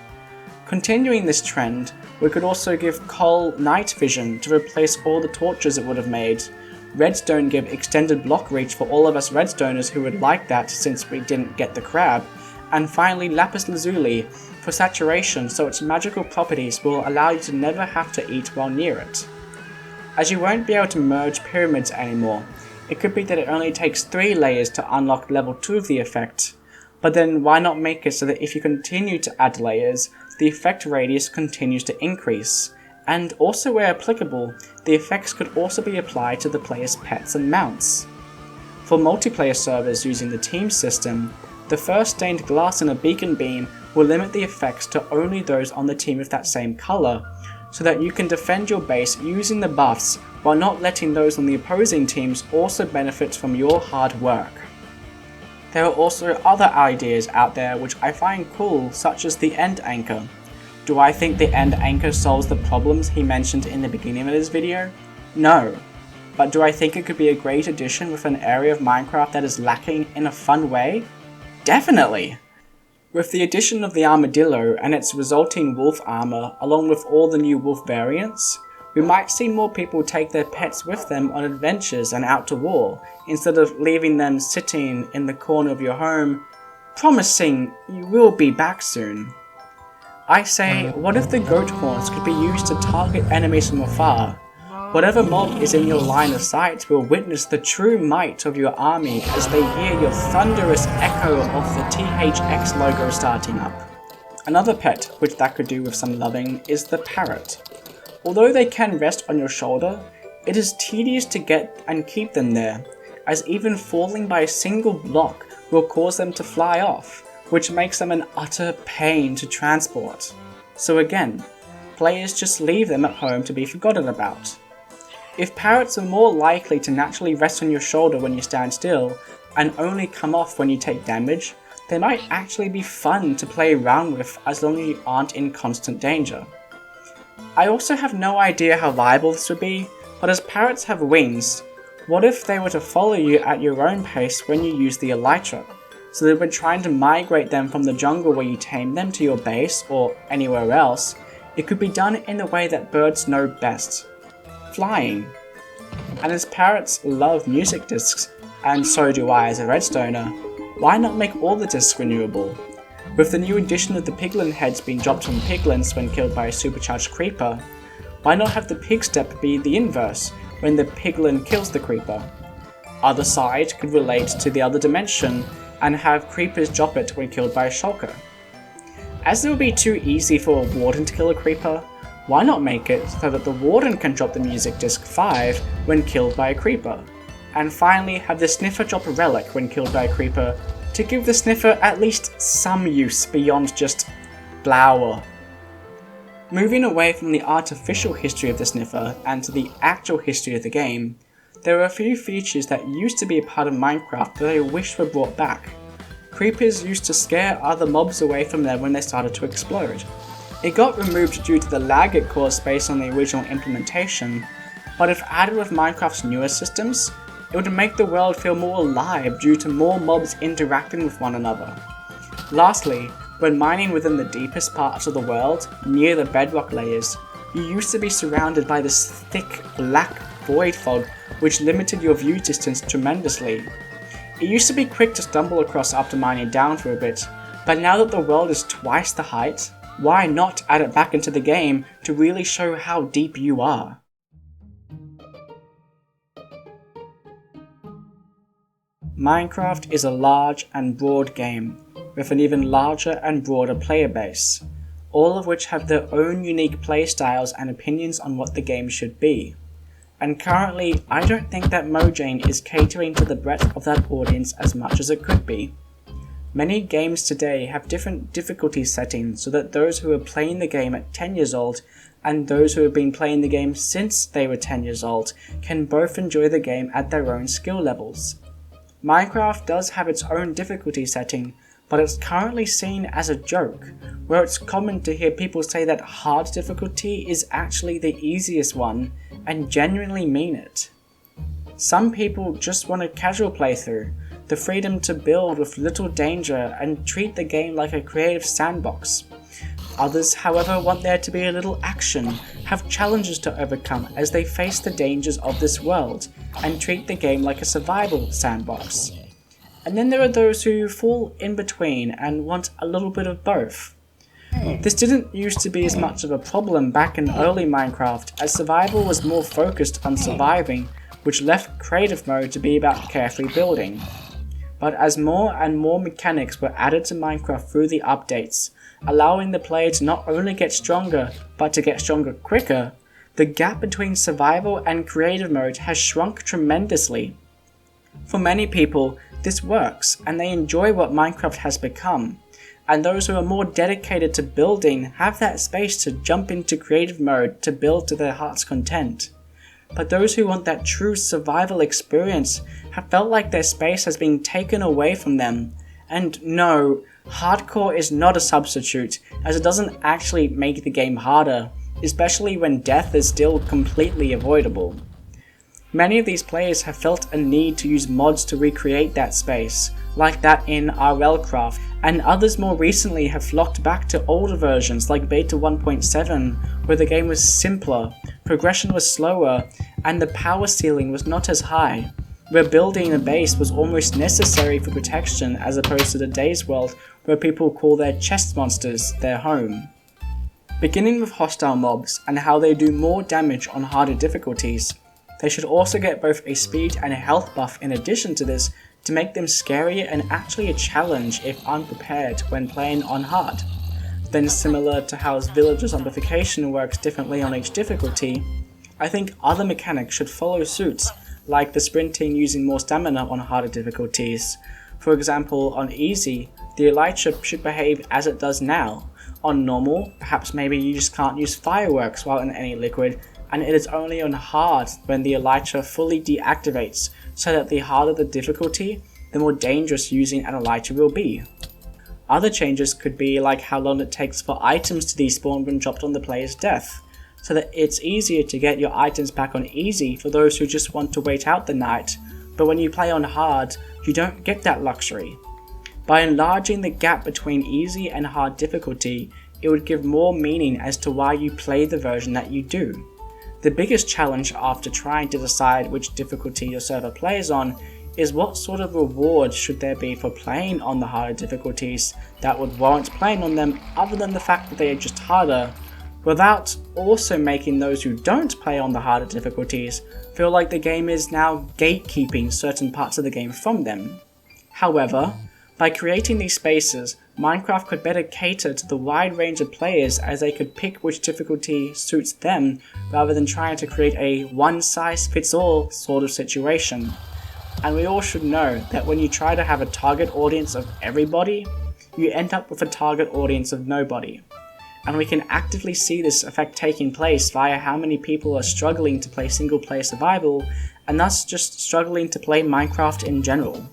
Continuing this trend, we could also give coal night vision to replace all the torches it would have made, redstone give extended block reach for all of us redstoners who would like that since we didn't get the crab, and finally lapis lazuli for saturation so its magical properties will allow you to never have to eat while near it. As you won't be able to merge pyramids anymore, it could be that it only takes 3 layers to unlock level 2 of the effect, but then why not make it so that if you continue to add layers, the effect radius continues to increase, and also where applicable, the effects could also be applied to the player's pets and mounts. For multiplayer servers using the team system, the first stained glass in a beacon beam will limit the effects to only those on the team of that same colour, so that you can defend your base using the buffs while not letting those on the opposing teams also benefit from your hard work. There are also other ideas out there which I find cool, such as the end anchor. Do I think the end anchor solves the problems he mentioned in the beginning of his video? No. But do I think it could be a great addition with an area of Minecraft that is lacking in a fun way? Definitely! With the addition of the armadillo and its resulting wolf armor, along with all the new wolf variants, we might see more people take their pets with them on adventures and out to war, instead of leaving them sitting in the corner of your home, promising you will be back soon. I say, what if the goat horns could be used to target enemies from afar? Whatever mob is in your line of sight will witness the true might of your army as they hear your thunderous echo of the THX logo starting up. Another pet which that could do with some loving is the parrot. Although they can rest on your shoulder, it is tedious to get and keep them there, as even falling by a single block will cause them to fly off, which makes them an utter pain to transport. So again, players just leave them at home to be forgotten about. If parrots are more likely to naturally rest on your shoulder when you stand still, and only come off when you take damage, they might actually be fun to play around with as long as you aren't in constant danger. I also have no idea how viable this would be, but as parrots have wings, what if they were to follow you at your own pace when you use the elytra, so that when trying to migrate them from the jungle where you tame them to your base or anywhere else, it could be done in the way that birds know best. Flying. And as parrots love music discs, and so do I as a redstoner, why not make all the discs renewable? With the new addition of the piglin heads being dropped from piglins when killed by a supercharged creeper, why not have the pig step be the inverse when the piglin kills the creeper? Other side could relate to the other dimension and have creepers drop it when killed by a shulker. As it would be too easy for a warden to kill a creeper, why not make it so that the warden can drop the music disc 5 when killed by a creeper? And finally have the sniffer drop a relic when killed by a creeper to give the sniffer at least some use beyond just flour. Moving away from the artificial history of the sniffer and to the actual history of the game, there are a few features that used to be a part of Minecraft that I wish were brought back. Creepers used to scare other mobs away from them when they started to explode. It got removed due to the lag it caused based on the original implementation, but if added with Minecraft's newer systems, it would make the world feel more alive due to more mobs interacting with one another. Lastly, when mining within the deepest parts of the world, near the bedrock layers, you used to be surrounded by this thick black void fog which limited your view distance tremendously. It used to be quick to stumble across after mining down for a bit, but now that the world is twice the height, why not add it back into the game to really show how deep you are? Minecraft is a large and broad game, with an even larger and broader player base, all of which have their own unique playstyles and opinions on what the game should be. And currently, I don't think that Mojang is catering to the breadth of that audience as much as it could be. Many games today have different difficulty settings so that those who are playing the game at 10 years old and those who have been playing the game since they were 10 years old can both enjoy the game at their own skill levels. Minecraft does have its own difficulty setting, but it's currently seen as a joke, where it's common to hear people say that hard difficulty is actually the easiest one and genuinely mean it. Some people just want a casual playthrough, the freedom to build with little danger and treat the game like a creative sandbox. Others, however, want there to be a little action, have challenges to overcome as they face the dangers of this world, and treat the game like a survival sandbox. And then there are those who fall in between and want a little bit of both. This didn't used to be as much of a problem back in early Minecraft, as survival was more focused on surviving, which left creative mode to be about carefree building. But as more and more mechanics were added to Minecraft through the updates, allowing the player to not only get stronger, but to get stronger quicker, the gap between survival and creative mode has shrunk tremendously. For many people, this works, and they enjoy what Minecraft has become, and those who are more dedicated to building have that space to jump into creative mode to build to their heart's content. but those who want that true survival experience have felt like their space has been taken away from them. And no, hardcore is not a substitute, as it doesn't actually make the game harder, especially when death is still completely avoidable. Many of these players have felt a need to use mods to recreate that space, like that in RLcraft, and others more recently have flocked back to older versions like Beta 1.7, where the game was simpler, progression was slower, and the power ceiling was not as high, where building a base was almost necessary for protection as opposed to today's world where people call their chest monsters their home. Beginning with hostile mobs and how they do more damage on harder difficulties, they should also get both a speed and a health buff in addition to this to make them scarier and actually a challenge if unprepared when playing on hard. Then, similar to how villager zombification works differently on each difficulty, I think other mechanics should follow suit, like the sprinting using more stamina on harder difficulties. For example, on easy, the elytra should behave as it does now. On normal, perhaps maybe you just can't use fireworks while in any liquid, and it is only on hard when the elytra fully deactivates, so that the harder the difficulty, the more dangerous using an elytra will be. Other changes could be like how long it takes for items to despawn when dropped on the player's death, so that it's easier to get your items back on easy for those who just want to wait out the night, but when you play on hard, you don't get that luxury. By enlarging the gap between easy and hard difficulty, it would give more meaning as to why you play the version that you do. The biggest challenge after trying to decide which difficulty your server plays on is what sort of reward should there be for playing on the harder difficulties that would warrant playing on them other than the fact that they are just harder, without also making those who don't play on the harder difficulties feel like the game is now gatekeeping certain parts of the game from them. However, by creating these spaces, Minecraft could better cater to the wide range of players as they could pick which difficulty suits them rather than trying to create a one-size-fits-all sort of situation. And we all should know that when you try to have a target audience of everybody, you end up with a target audience of nobody. And we can actively see this effect taking place via how many people are struggling to play single-player survival and thus just struggling to play Minecraft in general.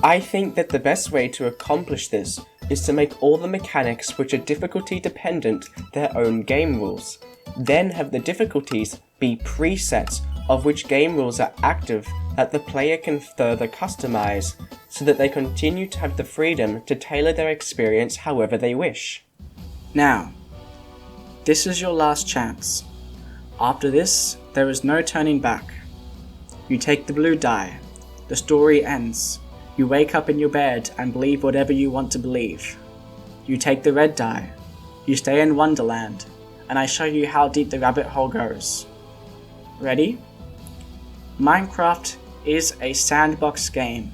I think that the best way to accomplish this is to make all the mechanics which are difficulty dependent their own game rules. Then have the difficulties be presets of which game rules are active that the player can further customize, so that they continue to have the freedom to tailor their experience however they wish. Now, this is your last chance. After this, there is no turning back. You take the blue die. The story ends. You wake up in your bed and believe whatever you want to believe. You take the red die. You stay in Wonderland, and I show you how deep the rabbit hole goes. Ready? Minecraft is a sandbox game.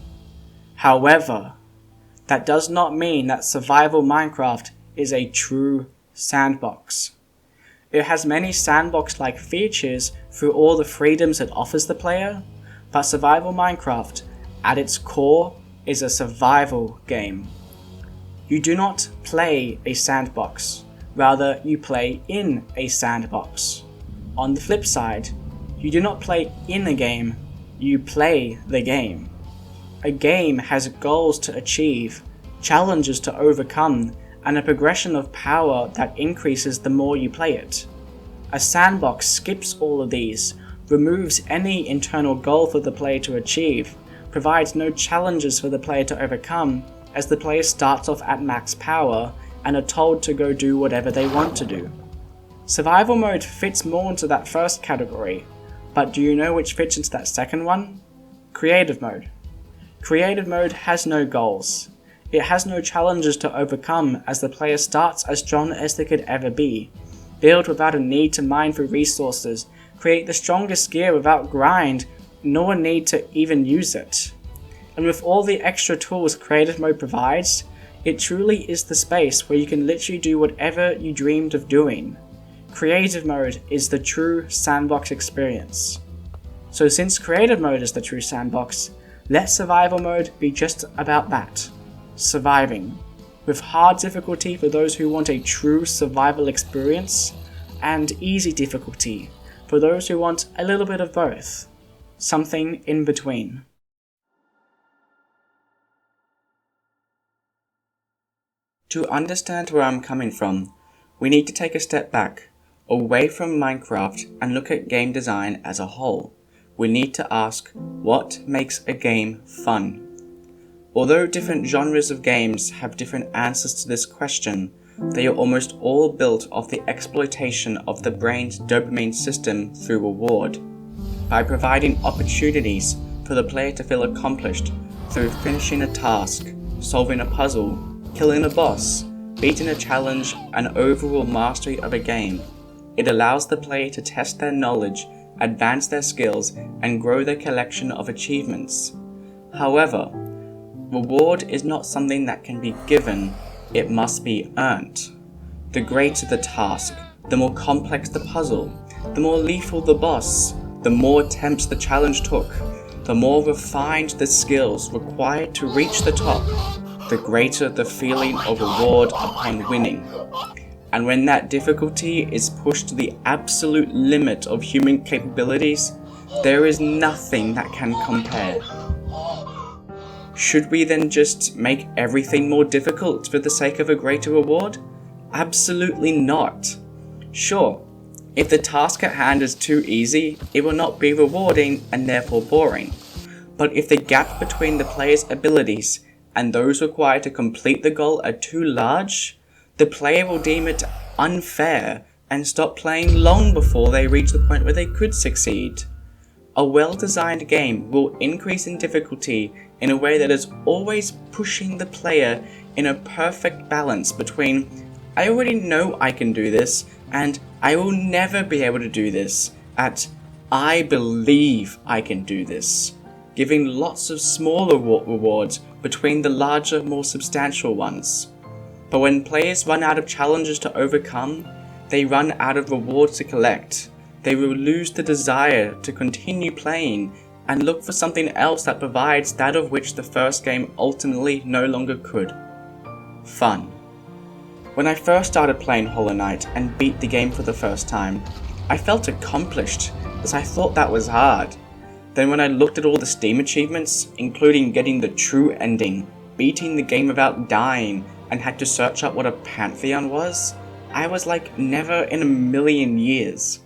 However, that does not mean that survival Minecraft is a true sandbox. It has many sandbox-like features through all the freedoms it offers the player, but survival Minecraft, at its core, is a survival game. You do not play a sandbox, rather you play in a sandbox. On the flip side, you do not play in a game, you play the game. A game has goals to achieve, challenges to overcome, and a progression of power that increases the more you play it. A sandbox skips all of these, removes any internal goal for the player to achieve, provides no challenges for the player to overcome, as the player starts off at max power and are told to go do whatever they want to do. Survival mode fits more into that first category, but do you know which fits into that second one? Creative mode. Creative mode has no goals. It has no challenges to overcome, as the player starts as strong as they could ever be, build without a need to mine for resources, create the strongest gear without grind, nor need to even use it. And with all the extra tools creative mode provides, it truly is the space where you can literally do whatever you dreamed of doing. Creative mode is the true sandbox experience. So since creative mode is the true sandbox, let survival mode be just about that. Surviving, with hard difficulty for those who want a true survival experience, and easy difficulty for those who want a little bit of both. Something in between. To understand where I'm coming from, we need to take a step back, away from Minecraft, and look at game design as a whole. We need to ask, what makes a game fun? Although different genres of games have different answers to this question, they are almost all built off the exploitation of the brain's dopamine system through reward, by providing opportunities for the player to feel accomplished through finishing a task, solving a puzzle, killing a boss, beating a challenge, and overall mastery of a game. It allows the player to test their knowledge, advance their skills, and grow their collection of achievements. However, reward is not something that can be given, it must be earned. The greater the task, the more complex the puzzle, the more lethal the boss, the more attempts the challenge took, the more refined the skills required to reach the top, the greater the feeling of reward upon winning. And when that difficulty is pushed to the absolute limit of human capabilities, there is nothing that can compare. Should we then just make everything more difficult for the sake of a greater reward? Absolutely not. Sure, if the task at hand is too easy, it will not be rewarding and therefore boring. But if the gap between the player's abilities and those required to complete the goal are too large, the player will deem it unfair and stop playing long before they reach the point where they could succeed. A well-designed game will increase in difficulty in a way that is always pushing the player in a perfect balance between I already know I can do this and I will never be able to do this at I believe I can do this, giving lots of smaller rewards between the larger, more substantial ones. But when players run out of challenges to overcome, they run out of rewards to collect. They will lose the desire to continue playing and look for something else that provides that of which the first game ultimately no longer could. Fun. When I first started playing Hollow Knight and beat the game for the first time, I felt accomplished, as I thought that was hard. Then when I looked at all the Steam achievements, including getting the true ending, beating the game without dying, and had to search up what a Pantheon was, I was like, never in a million years.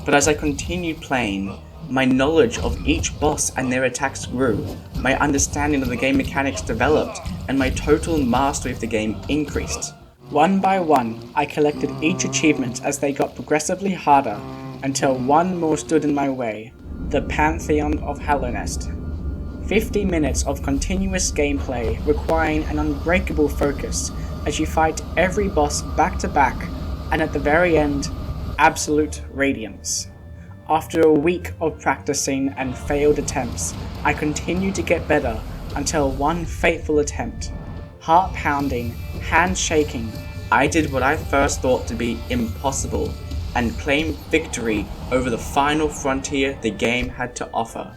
But as I continued playing, my knowledge of each boss and their attacks grew, my understanding of the game mechanics developed, and my total mastery of the game increased. One by one, I collected each achievement as they got progressively harder, until one more stood in my way, the Pantheon of Hallownest. 50 minutes of continuous gameplay requiring an unbreakable focus as you fight every boss back to back, and at the very end, absolute radiance. After a week of practicing and failed attempts, I continued to get better until one fateful attempt. Heart pounding, hand shaking, I did what I first thought to be impossible and claimed victory over the final frontier the game had to offer.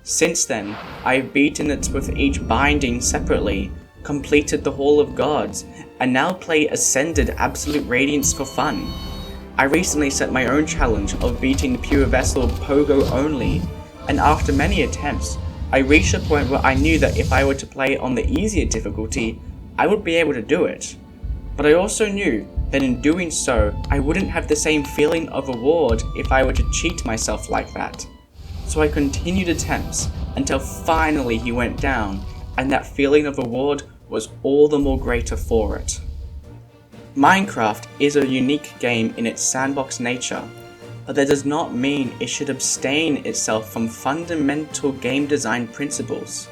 Since then, I've beaten it with each binding separately, completed the Hall of Gods, and now play Ascended Absolute Radiance for fun. I recently set my own challenge of beating the Pure Vessel Pogo only, and after many attempts, I reached a point where I knew that if I were to play on the easier difficulty, I would be able to do it. But I also knew that in doing so, I wouldn't have the same feeling of reward if I were to cheat myself like that. So I continued attempts until finally he went down, and that feeling of reward was all the more greater for it. Minecraft is a unique game in its sandbox nature, but that does not mean it should abstain itself from fundamental game design principles.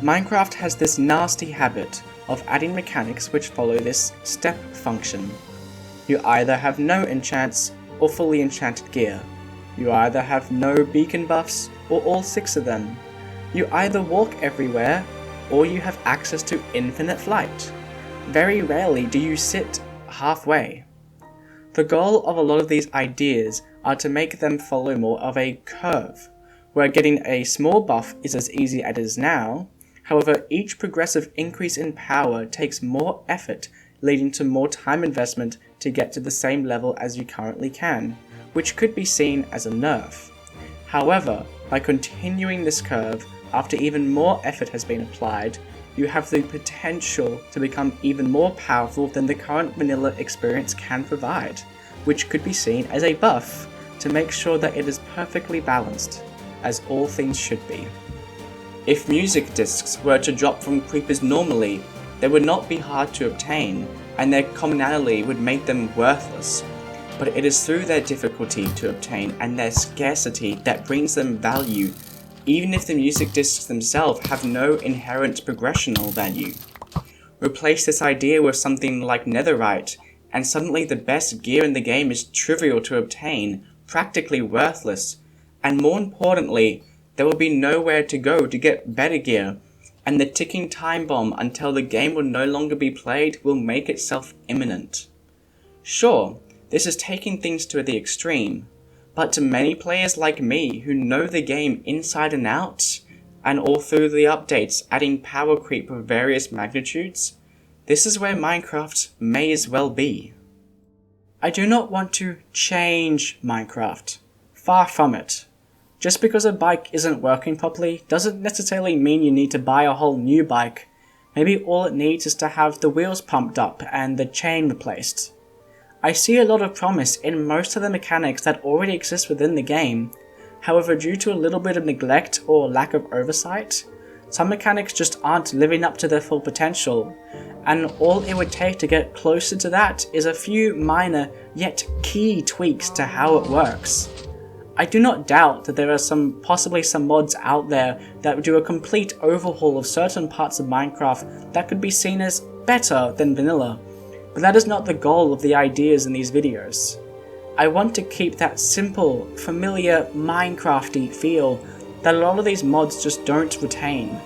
Minecraft has this nasty habit of adding mechanics which follow this step function. You either have no enchants or fully enchanted gear. You either have no beacon buffs or all 6 of them. You either walk everywhere or you have access to infinite flight. Very rarely do you sit halfway. The goal of a lot of these ideas are to make them follow more of a curve, where getting a small buff is as easy as it is now. However, each progressive increase in power takes more effort, leading to more time investment to get to the same level as you currently can, which could be seen as a nerf. However, by continuing this curve, after even more effort has been applied, you have the potential to become even more powerful than the current vanilla experience can provide, which could be seen as a buff to make sure that it is perfectly balanced, as all things should be. If music discs were to drop from creepers normally, they would not be hard to obtain, and their commonality would make them worthless, but it is through their difficulty to obtain and their scarcity that brings them value, even if the music discs themselves have no inherent progressional value. Replace this idea with something like netherite, and suddenly the best gear in the game is trivial to obtain, practically worthless, and more importantly, there will be nowhere to go to get better gear, and the ticking time bomb until the game will no longer be played will make itself imminent. Sure, this is taking things to the extreme, but to many players like me who know the game inside and out, and all through the updates adding power creep of various magnitudes, this is where Minecraft may as well be. I do not want to change Minecraft. Far from it. Just because a bike isn't working properly doesn't necessarily mean you need to buy a whole new bike. Maybe all it needs is to have the wheels pumped up and the chain replaced. I see a lot of promise in most of the mechanics that already exist within the game. However, due to a little bit of neglect or lack of oversight, some mechanics just aren't living up to their full potential, and all it would take to get closer to that is a few minor yet key tweaks to how it works. I do not doubt that there are possibly some mods out there that would do a complete overhaul of certain parts of Minecraft that could be seen as better than vanilla, but that is not the goal of the ideas in these videos. I want to keep that simple, familiar, Minecrafty feel that a lot of these mods just don't retain,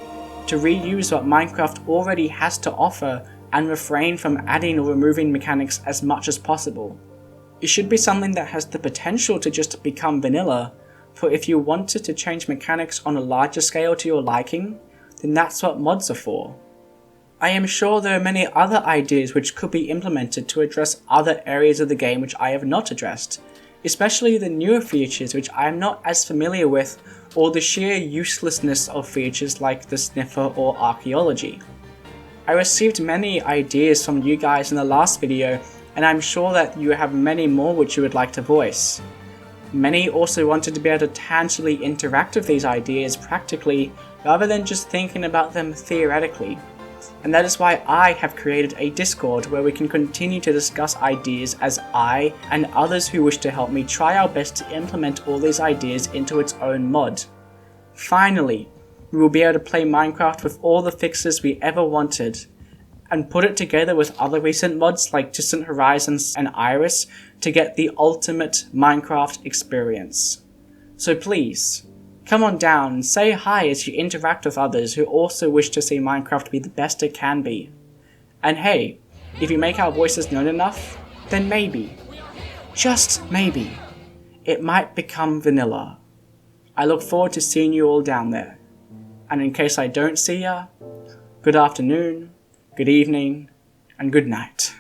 to reuse what Minecraft already has to offer and refrain from adding or removing mechanics as much as possible. It should be something that has the potential to just become vanilla, for if you wanted to change mechanics on a larger scale to your liking, then that's what mods are for. I am sure there are many other ideas which could be implemented to address other areas of the game which I have not addressed, especially the newer features which I am not as familiar with, or the sheer uselessness of features like the sniffer or archaeology. I received many ideas from you guys in the last video, and I'm sure that you have many more which you would like to voice. Many also wanted to be able to tangibly interact with these ideas practically rather than just thinking about them theoretically. And that is why I have created a Discord where we can continue to discuss ideas as I and others who wish to help me try our best to implement all these ideas into its own mod. Finally, we will be able to play Minecraft with all the fixes we ever wanted, and put it together with other recent mods like Distant Horizons and Iris to get the ultimate Minecraft experience. So please, come on down and say hi as you interact with others who also wish to see Minecraft be the best it can be. And hey, if you make our voices known enough, then maybe, just maybe, it might become vanilla. I look forward to seeing you all down there. And in case I don't see ya, good afternoon, good evening, and good night.